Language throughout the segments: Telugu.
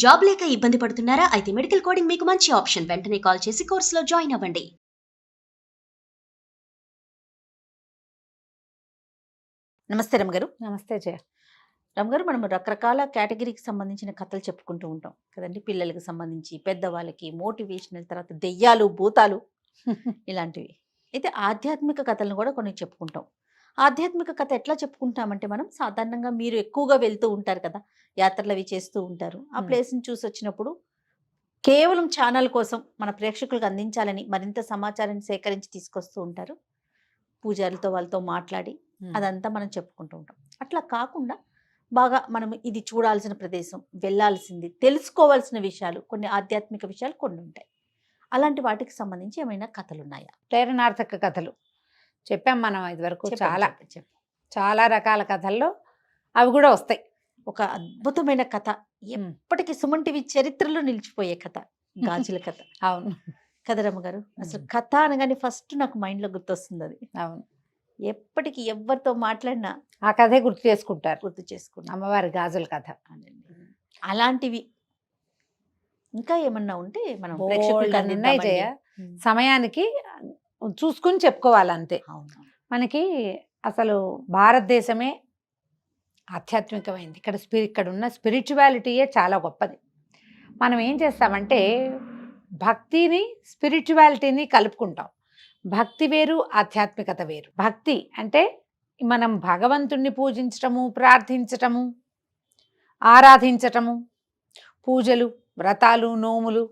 జాబ్ లేక ఇబ్బంది పడుతున్నారా? అయితే మెడికల్ కోడింగ్ మీకు మంచి ఆప్షన్. వెంటనే కాల్ చేసి కోర్సులో జాయిన్ అవ్వండి. నమస్తే రమగారు. నమస్తే జయ. రమగారు, మనం రకరకాల కేటగిరీకి సంబంధించిన కథలు చెప్పుకుంటూ ఉంటాం కదండి. పిల్లలకి సంబంధించి, పెద్దవాళ్ళకి, మోటివేషనల్, తర్వాత దెయ్యాలు, భూతాలు ఇలాంటివి. అయితే ఆధ్యాత్మిక కథలను కూడా కొన్ని చెప్పుకుంటాం. ఆధ్యాత్మిక కథ ఎట్లా చెప్పుకుంటామంటే, మనం సాధారణంగా మీరు ఎక్కువగా వెళ్తూ ఉంటారు కదా, యాత్రలు అవి చేస్తూ ఉంటారు. ఆ ప్లేస్ని చూసి వచ్చినప్పుడు కేవలం ఛానల్ కోసం మన ప్రేక్షకులకు అందించాలని మరింత సమాచారాన్ని సేకరించి తీసుకొస్తూ ఉంటారు. పూజారులతో వాళ్ళతో మాట్లాడి అదంతా మనం చెప్పుకుంటూ ఉంటాం. అట్లా కాకుండా బాగా మనం ఇది చూడాల్సిన ప్రదేశం, వెళ్ళాల్సింది, తెలుసుకోవాల్సిన విషయాలు, కొన్ని ఆధ్యాత్మిక విషయాలు కొన్ని ఉంటాయి. అలాంటి వాటికి సంబంధించి ఏమైనా కథలు ఉన్నాయా? ప్రేరణార్థక కథలు చెప్పాం మనం ఇదివరకు. చాలా రకాల కథల్లో అవి కూడా వస్తాయి. ఒక అద్భుతమైన కథ, ఎప్పటికీ సుమన్ టీవీ చరిత్రలో నిలిచిపోయే కథ, గాజుల కథ. అవును కదా రమ్మగారు, అసలు కథ అనగానే ఫస్ట్ నాకు మైండ్లో గుర్తొస్తుంది అది. అవును, ఎప్పటికీ ఎవరితో మాట్లాడినా ఆ కథే గుర్తు చేసుకుంటారు. అమ్మవారి గాజుల కథ. అలాంటివి ఇంకా ఏమన్నా ఉంటే మనం ఉన్నాయి జయ. సమయానికి చూసుకుని చెప్పుకోవాలంతే. మనకి అసలు భారతదేశమే ఆధ్యాత్మికమైంది. ఇక్కడ ఉన్న స్పిరిచువాలిటీయే చాలా గొప్పది. మనం ఏం చేస్తామంటే భక్తిని స్పిరిచువాలిటీని కలుపుకుంటాం. భక్తి వేరు, ఆధ్యాత్మికత వేరు. భక్తి అంటే మనం భగవంతుణ్ణి పూజించటము, ప్రార్థించటము, ఆరాధించటము, పూజలు, వ్రతాలు, నోములు,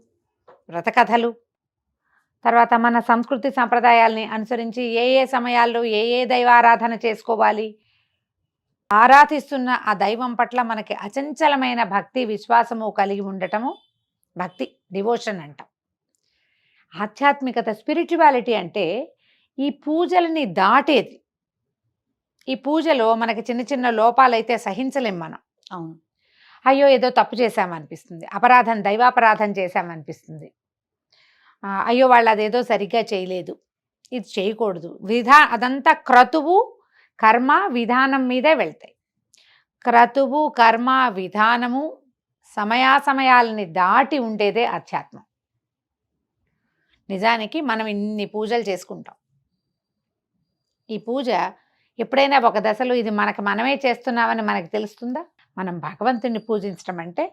వ్రతకథలు, తర్వాత మన సంస్కృతి సంప్రదాయాల్ని అనుసరించి ఏ ఏ సమయాల్లో ఏ ఏ దైవారాధన చేసుకోవాలి, ఆరాధిస్తున్న ఆ దైవం పట్ల మనకి అచంచలమైన భక్తి విశ్వాసము కలిగి ఉండటము భక్తి, డివోషన్ అంటాం. ఆధ్యాత్మికత, స్పిరిచువాలిటీ అంటే ఈ పూజలని దాటేది. ఈ పూజలో మనకి చిన్న చిన్న లోపాలైతే సహించలేం మనం. అవును, అయ్యో ఏదో తప్పు చేశామనిపిస్తుంది, దైవాపరాధం చేశామనిపిస్తుంది, అయ్యో వాళ్ళు అదేదో సరిగ్గా చేయలేదు, ఇది చేయకూడదు, అదంతా క్రతువు, కర్మ, విధానం మీదే వెళ్తాయి. క్రతువు, కర్మ, విధానము, సమయాలని దాటి ఉండేదే ఆధ్యాత్మం. నిజానికి మనం ఇన్ని పూజలు చేసుకుంటాం. ఈ పూజ ఎప్పుడైనా ఒక దశలో ఇది మనమే చేస్తున్నామని మనకి తెలుస్తుందా? మనం భగవంతుని పూజించడం అంటే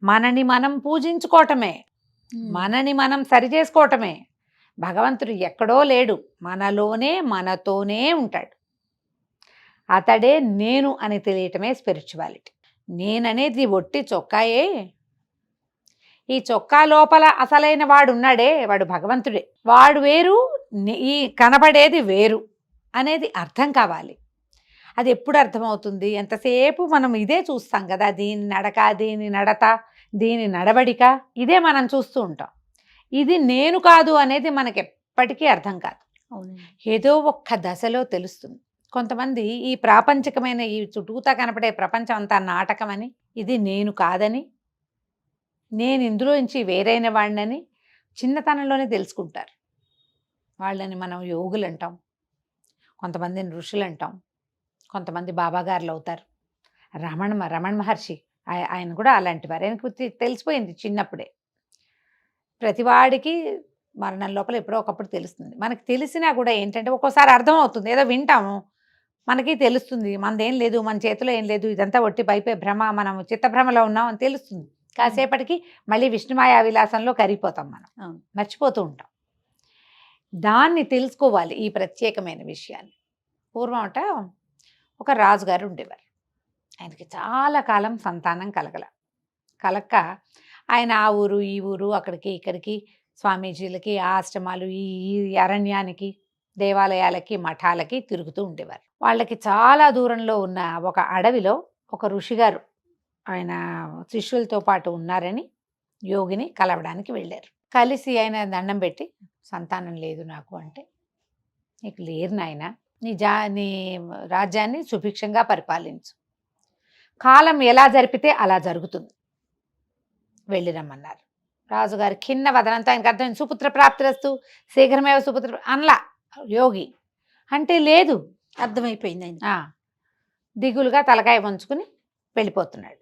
మనని మనం పూజించుకోవటమే, మనని మనం సరి చేసుకోవటమే. భగవంతుడు ఎక్కడో లేడు, మనలోనే మనతోనే ఉంటాడు. అతడే నేను అని తెలియటమే స్పిరిచువాలిటీ. నేననేది ఒట్టి చొక్కాయే. ఈ చొక్కా లోపల అసలైన వాడు ఉన్నాడే, వాడు భగవంతుడే. వాడు వేరు, ఈ కనబడేది వేరు అనేది అర్థం కావాలి. అది ఎప్పుడు అర్థమవుతుంది? ఎంతసేపు మనం ఇదే చూస్తాం కదా, దీని నడక, దీని నడత, దీని నడవడిక, ఇదే మనం చూస్తూ ఉంటాం. ఇది నేను కాదు అనేది మనకి ఎప్పటికీ అర్థం కాదు. ఏదో ఒక్క దశలో తెలుస్తుంది. కొంతమంది ఈ ప్రాపంచికమైన ఈ చుట్టూతా కనపడే ప్రపంచం అంతా నాటకమని, ఇది నేను కాదని, నేను ఇందులో నుంచి వేరైన వాడినని చిన్నతనంలోనే తెలుసుకుంటారు. వాళ్ళని మనం యోగులు అంటాం, కొంతమందిని ఋషులు అంటాం, కొంతమంది బాబాగారులు అవుతారు. రమణ మహర్షి ఆయన కూడా అలాంటి వారు. ఆయనకు తెలిసిపోయింది చిన్నప్పుడే. ప్రతివాడికి మరణం లోపల ఎప్పుడో ఒకప్పుడు తెలుస్తుంది. మనకి తెలిసినా కూడా ఏంటంటే ఒక్కోసారి అర్థమవుతుంది, ఏదో వింటాము, మనకి తెలుస్తుంది మనదేం లేదు, మన చేతిలో ఏం లేదు, ఇదంతా ఒట్టి పైపే భ్రమ, మనం చిత్తభ్రమలో ఉన్నాం అని తెలుస్తుంది. కాసేపటికి మళ్ళీ విష్ణుమాయా విలాసంలో కరిగిపోతాం, మనం మర్చిపోతూ ఉంటాం. దాన్ని తెలుసుకోవాలి, ఈ ప్రత్యేకమైన విషయాన్ని. పూర్వం ఒక రాజుగారు ఉండేవారు. ఆయనకి చాలా కాలం సంతానం కలక్క ఆయన ఆ ఊరు ఈ ఊరు, అక్కడికి ఇక్కడికి, స్వామీజీలకి, ఆశ్రమాలు, ఈ అరణ్యానికి, దేవాలయాలకి, మఠాలకి తిరుగుతూ ఉండేవారు. వాళ్ళకి చాలా దూరంలో ఉన్న ఒక అడవిలో ఒక ఋషిగారు ఆయన శిష్యులతో పాటు ఉన్నారని యోగిని కలవడానికి వెళ్ళారు. కలిసి ఆయన దండం పెట్టి, సంతానం లేదు నాకు అంటే, నీకు లేరు నాయన, నీ రాజ్యాన్ని సుభిక్షంగా పరిపాలించు, కాలం ఎలా జరిపితే అలా జరుగుతుంది, వెళ్ళిరమ్మన్నారు. రాజుగారు ఖిన్న వదనంతో ఆయనకు అర్థం, సుపుత్ర ప్రాప్తిరస్తు శీఘ్రమేవ సుపుత్ర అనలా యోగి అంటే, లేదు అర్థమైపోయింది ఆయన. దిగులుగా తలకాయ వంచుకుని వెళ్ళిపోతున్నాడు.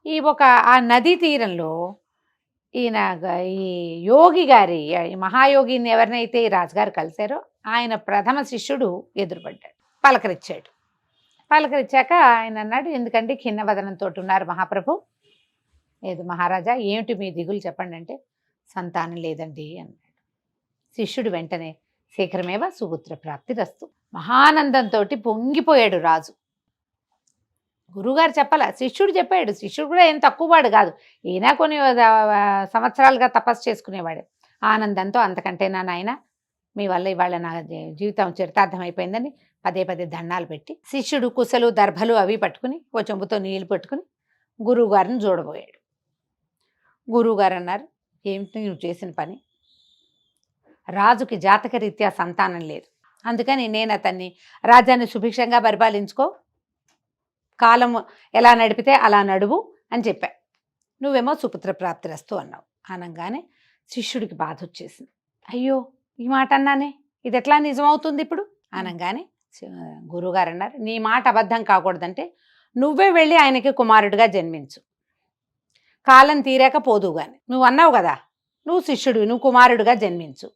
ఆ నదీ తీరంలో ఈయన ఈ యోగి గారి ఈ మహాయోగిని ఎవరినైతే ఈ రాజుగారు కలిశారో ఆయన ప్రథమ శిష్యుడు ఎదురుపడ్డాడు, పలకరించాడు. పలకరించాక ఆయన అన్నాడు, ఎందుకంటే ఖిన్నవదనంతో ఉన్నారు మహాప్రభు. లేదు మహారాజా, ఏమిటి మీ దిగులు చెప్పండి అంటే, సంతానం లేదండి అన్నాడు. శిష్యుడు వెంటనే శీఘ్రమేవ సుపుత్ర ప్రాప్తి రస్తు. మహానందంతో పొంగిపోయాడు రాజు. గురువుగారు చెప్పాల, శిష్యుడు చెప్పాడు. శిష్యుడు కూడా ఏం తక్కువవాడు కాదు, ఈయన కొన్ని సంవత్సరాలుగా తపస్సు చేసుకునేవాడు. ఆనందంతో, అంతకంటేనా నాయన, మీ వల్ల ఇవాళ నా జీవితం చరితార్థం అయిపోయిందని పదే పదే దండాలు పెట్టి, శిష్యుడు కుశలు దర్భలు అవి పట్టుకుని ఓ చెంబుతో నీళ్లు పట్టుకుని గురువుగారిని చూడబోయాడు. గురువుగారు అన్నారు, ఏమిటి నువ్వు చేసిన పని? రాజుకి జాతకరీత్యా సంతానం లేదు, అందుకని నేను అతన్ని రాజ్యాన్ని సుభిక్షంగా పరిపాలించుకో, కాలం ఎలా నడిపితే అలా నడువు అని చెప్పా. నువ్వేమో సుపుత్ర ప్రాప్తిరస్తు అన్నావు. అనగానే శిష్యుడికి బాధ వచ్చేసింది. అయ్యో, ఈ మాట అన్నానే, ఇది ఎట్లా నిజమవుతుంది ఇప్పుడు అనగానే గురువుగారు అన్నారు, నీ మాట అబద్ధం కాకూడదంటే నువ్వే వెళ్ళి ఆయనకి కుమారుడిగా జన్మించు, కాలం తీరాక పోదు గాని. నువ్వు అన్నావు కదా, నువ్వు శిష్యుడు, నువ్వు కుమారుడిగా జన్మించు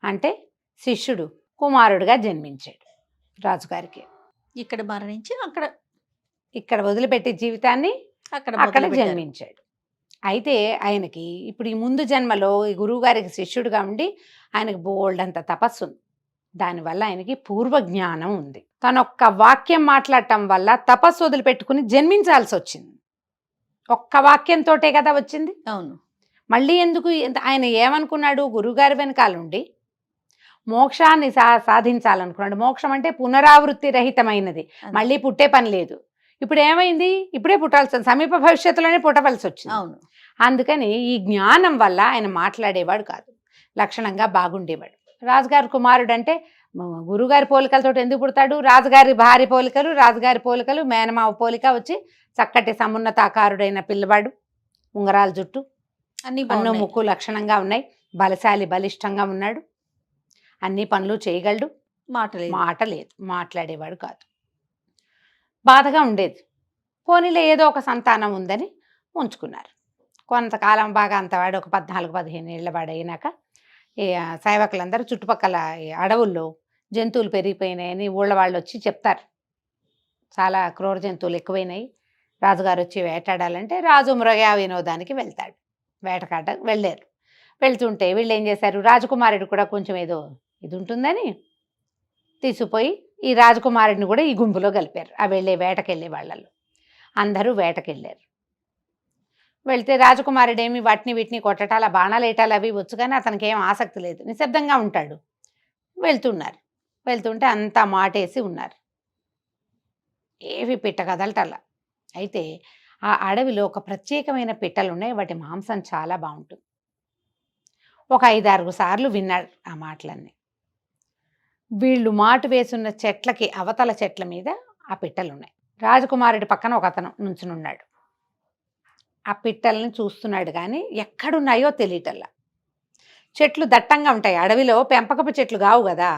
అంటే శిష్యుడు కుమారుడిగా జన్మించాడు రాజుగారికి. ఇక్కడ మరణించి ఇక్కడ వదిలిపెట్టే జీవితాన్ని అక్కడ జన్మించాడు. అయితే ఆయనకి ఇప్పుడు ఈ ముందు జన్మలో ఈ గురువుగారికి శిష్యుడిగా ఉండి ఆయనకి బోల్డ్ అంత తపస్సు ఉంది. దానివల్ల ఆయనకి పూర్వజ్ఞానం ఉంది. తను ఒక్క వాక్యం మాట్లాడటం వల్ల తపస్సు వదిలిపెట్టుకుని జన్మించాల్సి వచ్చింది. ఒక్క వాక్యంతోటే కదా వచ్చింది. అవును. మళ్ళీ ఎందుకు? ఆయన ఏమనుకున్నాడు? గురువుగారి వెనకాలండి మోక్షాన్ని సాధించాలనుకున్నాడు. మోక్షం అంటే పునరావృత్తి రహితమైనది, మళ్ళీ పుట్టే పని లేదు. ఇప్పుడు ఏమైంది? ఇప్పుడే పుట్టాల్సి, సమీప భవిష్యత్తులోనే పుట్టవలసి వచ్చింది. అవును. అందుకని ఈ జ్ఞానం వల్ల ఆయన మాట్లాడేవాడు కాదు, లక్షణంగా బాగుండేవాడు. రాజుగారి కుమారుడు అంటే గురుగారి పోలికలతో ఎందుకు పుడతాడు? రాజుగారి భార్య పోలికలు, రాజుగారి పోలికలు, మేనమావ పోలిక వచ్చి చక్కటి సమున్నతాకారుడైన పిల్లవాడు, ఉంగరాల జుట్టు, అన్ను ముక్కు లక్షణంగా ఉన్నాయి, బలశాలి బలిష్టంగా ఉన్నాడు, అన్ని పనులు చేయగలడు. మాట లేదు, మాట్లాడేవాడు కాదు. బాధగా ఉండేది. పోనీలో ఏదో ఒక సంతానం ఉందని ఉంచుకున్నారు. కొంతకాలం బాగా అంతవాడు ఒక 14-15 ఏళ్ళ వాడు అయినాక ఈ సేవకులందరూ చుట్టుపక్కల అడవుల్లో జంతువులు పెరిగిపోయినాయని ఊళ్ళ వాళ్ళు వచ్చి చెప్తారు. చాలా క్రూర జంతువులు ఎక్కువైనాయి, రాజుగారు వచ్చి వేటాడాలంటే రాజు మృగయా వినోదానికి వెళ్తాడు. వేటకాట వెళ్ళారు. వెళ్తుంటే వీళ్ళు ఏం చేశారు, రాజకుమారుడు కూడా కొంచెం ఏదో ఇది ఉంటుందని తీసుకుపోయి ఈ రాజకుమారుడిని కూడా ఈ గుంపులో కలిపారు. ఆ వేటకెళ్ళే వాళ్ళలో అందరూ వేటకెళ్ళారు. వెళ్తే రాజకుమారుడు ఏమి వాటిని వీటిని కొట్టటాల, బాణాలు వేయటాలు అవి వచ్చు, కానీ అతనికి ఏం ఆసక్తి లేదు, నిశ్శబ్దంగా ఉంటాడు. వెళ్తుంటే అంతా మాటేసి ఉన్నారు, ఏవి పిట్ట కదలటల్లా. అయితే ఆ అడవిలో ఒక ప్రత్యేకమైన పిట్టలు ఉన్నాయి, వాటి మాంసం చాలా బాగుంటుంది. ఒక 5-6 సార్లు విన్నాడు ఆ మాటలన్నీ. వీళ్ళు మాటు వేసున్న చెట్లకి అవతల చెట్ల మీద ఆ పిట్టలు ఉన్నాయి. రాజకుమారుడి పక్కన ఒక అతను నుంచునున్నాడు. ఆ పిట్టల్ని చూస్తున్నాడు, కానీ ఎక్కడున్నాయో తెలియటల్లా. చెట్లు దట్టంగా ఉంటాయి, అడవిలో పెంపకపు చెట్లు కావు కదా.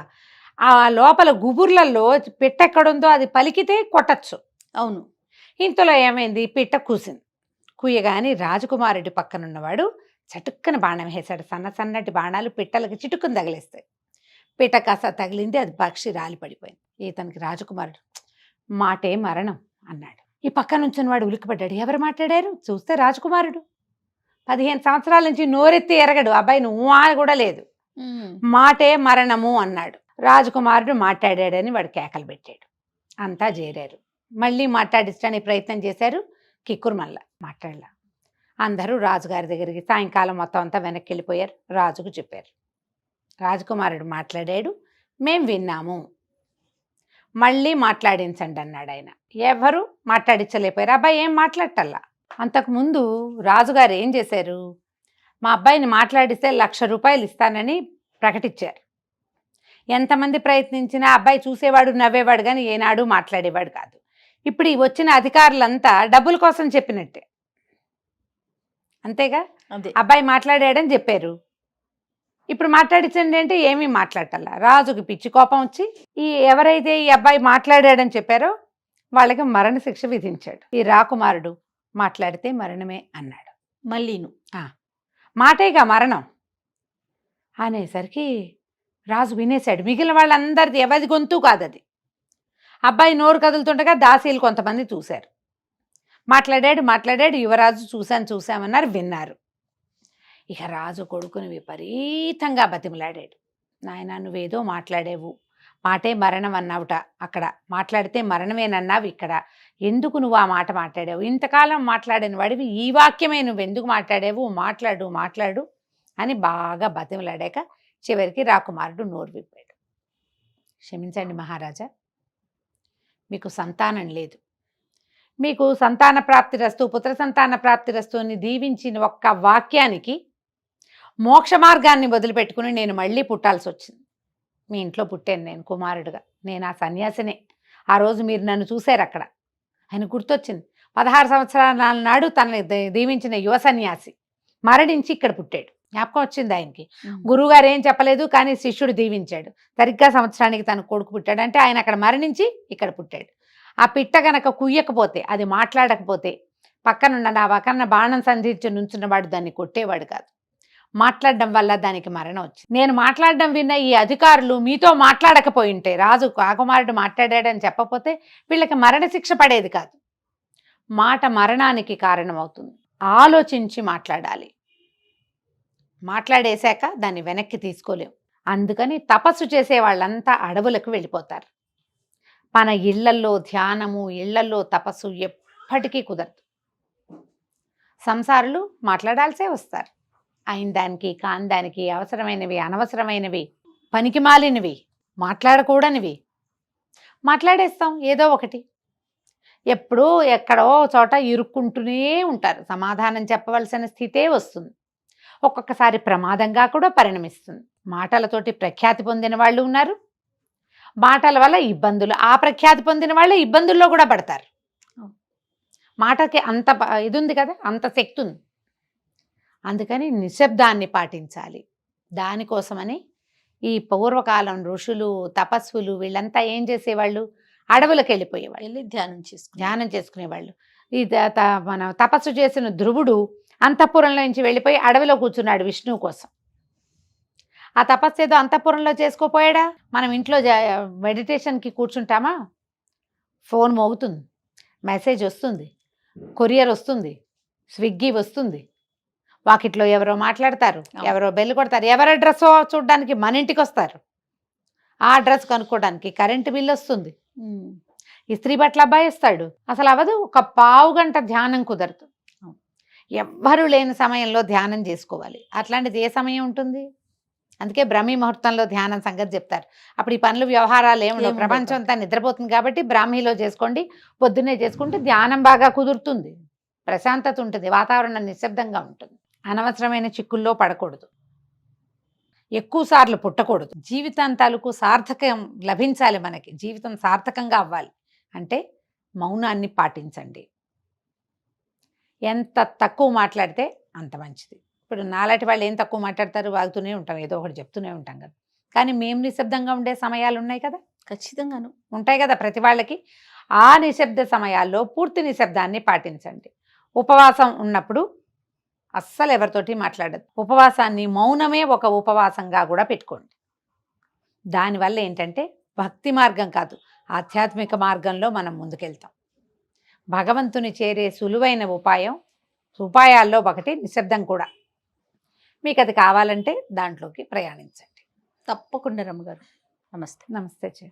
ఆ లోపల గుబుర్లలో పిట్ట ఎక్కడుందో అది పలికితే కొట్టచ్చు. అవును. ఇంతలో ఏమైంది, పిట్ట కూసింది. కూయగాని రాజకుమారుడి పక్కనున్నవాడు చటుక్కన బాణం వేశాడు. సన్నటి బాణాలు పిట్టలకి చిటుక్కుని తగిలేస్తాయి. పిట్ట కాస్త తగిలింది, అది పక్షి రాలి పడిపోయింది. ఇతనికి రాజకుమారుడు మాటే మరణం అన్నాడు. ఈ పక్క నుంచిన వాడు ఉలిక్కిపడ్డాడు. ఎవరు మాట్లాడారు? చూస్తే రాజకుమారుడు. 15 సంవత్సరాల నుంచి నోరెత్తి ఎరగడు అబ్బాయి, నువ్వు కూడా లేదు. మాటే మరణము అన్నాడు. రాజకుమారుడు మాట్లాడాడని వాడు కేకలు పెట్టాడు. అంతా చేరారు, మళ్ళీ మాట్లాడించడానికి ప్రయత్నం చేశారు. కిక్కురు మళ్ళా మాట్లాడలా. అందరూ రాజుగారి దగ్గరికి సాయంకాలం మొత్తం అంతా వెనక్కి వెళ్ళిపోయారు. రాజుకు చెప్పారు, రాజకుమారుడు మాట్లాడాడు, మేం విన్నాము, మళ్ళీ మాట్లాడించండి అన్నాడు ఆయన. ఎవరు మాట్లాడించలేకపోయారు. అబ్బాయి ఏం మాట్లాడటల్లా. అంతకుముందు రాజుగారు ఏం చేశారు, మా అబ్బాయిని మాట్లాడిస్తే 1,00,000 రూపాయలు ఇస్తానని ప్రకటించారు. ఎంతమంది ప్రయత్నించినా అబ్బాయి చూసేవాడు, నవ్వేవాడు, కానీ ఏనాడు మాట్లాడేవాడు కాదు. ఇప్పుడు ఈ వచ్చిన అధికారులంతా డబ్బుల కోసం చెప్పినట్టే, అంతేగా. అబ్బాయి మాట్లాడాడని చెప్పారు, ఇప్పుడు మాట్లాడించండి అంటే ఏమీ మాట్లాడటల్లా. రాజుకి పిచ్చి కోపం వచ్చి ఎవరైతే ఈ అబ్బాయి మాట్లాడాడని చెప్పారో వాళ్ళకి మరణశిక్ష విధించాడు. ఈ రాకుమారుడు మాట్లాడితే మరణమే అన్నాడు. మళ్ళీను. మాటేగా మరణం అనేసరికి రాజు వినేశాడు. మిగిలిన వాళ్ళందరిది ఎవరి గొంతు కాదు అది. అబ్బాయి నోరు కదులుతుండగా దాసీలు కొంతమంది చూశారు. మాట్లాడాడు. యువరాజు చూశామన్నారు, విన్నారు. ఇక రాజు కొడుకుని విపరీతంగా బతిమలాడాడు. నాయనా, నువ్వేదో మాట్లాడేవు, మాటే మరణం అన్నావుట అక్కడ, మాట్లాడితే మరణమేనన్నావు ఇక్కడ, ఎందుకు నువ్వు ఆ మాట మాట్లాడావు? ఇంతకాలం మాట్లాడిన వాడివి ఈ వాక్యమే నువ్వెందుకు మాట్లాడావు? మాట్లాడు అని బాగా బతిమలాడాక చివరికి రాకుమారుడు నోరు విప్పాడు. క్షమించండి మహారాజా, మీకు సంతానం లేదు, మీకు సంతాన ప్రాప్తిరస్తు, పుత్ర సంతాన ప్రాప్తిరస్తు అని దీవించిన ఒక్క వాక్యానికి మోక్ష మార్గాన్ని వదిలిపెట్టుకుని నేను మళ్ళీ పుట్టాల్సి వచ్చింది. మీ ఇంట్లో పుట్టాను నేను కుమారుడుగా, నేను ఆ సన్యాసినే. ఆ రోజు మీరు నన్ను చూశారు అక్కడ. ఆయన గుర్తొచ్చింది. 16 సంవత్సరాల నాడు తనని దీవించిన యువ సన్యాసి మరణించి ఇక్కడ పుట్టాడు. జ్ఞాపకం వచ్చింది ఆయనకి. గురువుగారు ఏం చెప్పలేదు, కానీ శిష్యుడు దీవించాడు. సరిగ్గా సంవత్సరానికి తన కొడుకు పుట్టాడు. అంటే ఆయన అక్కడ మరణించి ఇక్కడ పుట్టాడు. ఆ పిట్ట గనక కుయ్యకపోతే, అది మాట్లాడకపోతే, నా పక్కన బాణం సంధించి నుంచున్నవాడు దాన్ని కొట్టేవాడు కాదు. మాట్లాడడం వల్ల దానికి మరణం వచ్చింది. నేను మాట్లాడడం విన్న ఈ అధికారులు మీతో మాట్లాడకపోయి ఉంటే, రాజు రాకుమారుడు మాట్లాడాడని చెప్పకపోతే వీళ్ళకి మరణశిక్ష పడేది కాదు. మాట మరణానికి కారణమవుతుంది. ఆలోచించి మాట్లాడాలి. మాట్లాడేశాక దాన్ని వెనక్కి తీసుకోలేం. అందుకని తపస్సు చేసే వాళ్ళంతా అడవులకు వెళ్ళిపోతారు. మన ఇళ్లల్లో ధ్యానము, ఇళ్లల్లో తపస్సు ఎప్పటికీ కుదరదు. సంసారులు మాట్లాడాల్సే వస్తారు. అయిన దానికి కాని దానికి, అవసరమైనవి అనవసరమైనవి, పనికిమాలినవి, మాట్లాడకూడనివి మాట్లాడేస్తాం ఏదో ఒకటి. ఎప్పుడూ ఎక్కడో చోట ఇరుక్కుంటూనే ఉంటారు. సమాధానం చెప్పవలసిన స్థితే వస్తుంది. ఒక్కొక్కసారి ప్రమాదంగా కూడా పరిణమిస్తుంది. మాటలతోటి ప్రఖ్యాతి పొందిన వాళ్ళు ఉన్నారు, మాటల వల్ల ఇబ్బందులు, ఆ ప్రఖ్యాతి పొందిన వాళ్ళే ఇబ్బందుల్లో కూడా పడతారు. మాటకి అంత ఇది ఉంది కదా, అంత శక్తి ఉంది. అందుకని నిశ్శబ్దాన్ని పాటించాలి. దానికోసమని ఈ పూర్వకాలం ఋషులు, తపస్సులు వీళ్ళంతా ఏం చేసేవాళ్ళు? అడవులకు వెళ్ళిపోయేవాళ్ళు, వెళ్ళి ధ్యానం చేసుకునేవాళ్ళు. ఈ మన తపస్సు చేసిన ధ్రువుడు అంతఃపురంలో నుంచి వెళ్ళిపోయి అడవిలో కూర్చున్నాడు విష్ణువు కోసం. ఆ తపస్సు ఏదో అంతఃపురంలో చేసుకోపోయాడా? మనం ఇంట్లో మెడిటేషన్కి కూర్చుంటామా, ఫోన్ మోగుతుంది, మెసేజ్ వస్తుంది, కొరియర్ వస్తుంది, స్విగ్గీ వస్తుంది, వాకిట్లో ఎవరో మాట్లాడతారు, ఎవరో బెల్ కొడతారు, ఎవరి అడ్రస్ చూడడానికి మన ఇంటికి వస్తారు, ఆ అడ్రస్ కనుక్కోవడానికి కరెంటు బిల్లు వస్తుంది, ఇస్త్రీ బట్టల అబ్బాయి ఇస్తాడు. అసలు అవదు. ఒక పావు గంట ధ్యానం కుదరదు. ఎవ్వరూ లేని సమయంలో ధ్యానం చేసుకోవాలి. అట్లాంటిది ఏ సమయం ఉంటుంది? అందుకే బ్రాహ్మీ ముహూర్తంలో ధ్యానం సంగతి చెప్తారు. అప్పుడు ఈ పనులు వ్యవహారాలు ఏముండవు, ప్రపంచం అంతా నిద్రపోతుంది. కాబట్టి బ్రాహ్మీలో చేసుకోండి, పొద్దున్నే చేసుకుంటే ధ్యానం బాగా కుదురుతుంది, ప్రశాంతత ఉంటుంది, వాతావరణం నిశ్శబ్దంగా ఉంటుంది. అనవసరమైన చిక్కుల్లో పడకూడదు, ఎక్కువ సార్లు పుట్టకూడదు. జీవితాంతాలకు సార్థకం లభించాలి. మనకి జీవితం సార్థకంగా అవ్వాలి అంటే మౌనాన్ని పాటించండి. ఎంత తక్కువ మాట్లాడితే అంత మంచిది. ఇప్పుడు నాలాంటి వాళ్ళు ఏం తక్కువ మాట్లాడతారు, వాగుతూనే ఉంటాం, ఏదో ఒకటి చెప్తూనే ఉంటాం కదా. కానీ మేము నిశ్శబ్దంగా ఉండే సమయాలు ఉన్నాయి కదా, ఖచ్చితంగాను ఉంటాయి కదా ప్రతి వాళ్ళకి. ఆ నిశ్శబ్ద సమయాల్లో పూర్తి నిశ్శబ్దాన్ని పాటించండి. ఉపవాసం ఉన్నప్పుడు అస్సలు ఎవరితోటి మాట్లాడదు. ఉపవాసాన్ని మౌనమే ఒక ఉపవాసంగా కూడా పెట్టుకోండి. దానివల్ల ఏంటంటే భక్తి మార్గం కాదు, ఆధ్యాత్మిక మార్గంలో మనం ముందుకెళ్తాం. భగవంతుని చేరే సులువైన ఉపాయాల్లో ఒకటి నిశ్శబ్దం కూడా. మీకు అది కావాలంటే దాంట్లోకి ప్రయాణించండి. తప్పకుండా రమ్మగారు. నమస్తే. నమస్తే.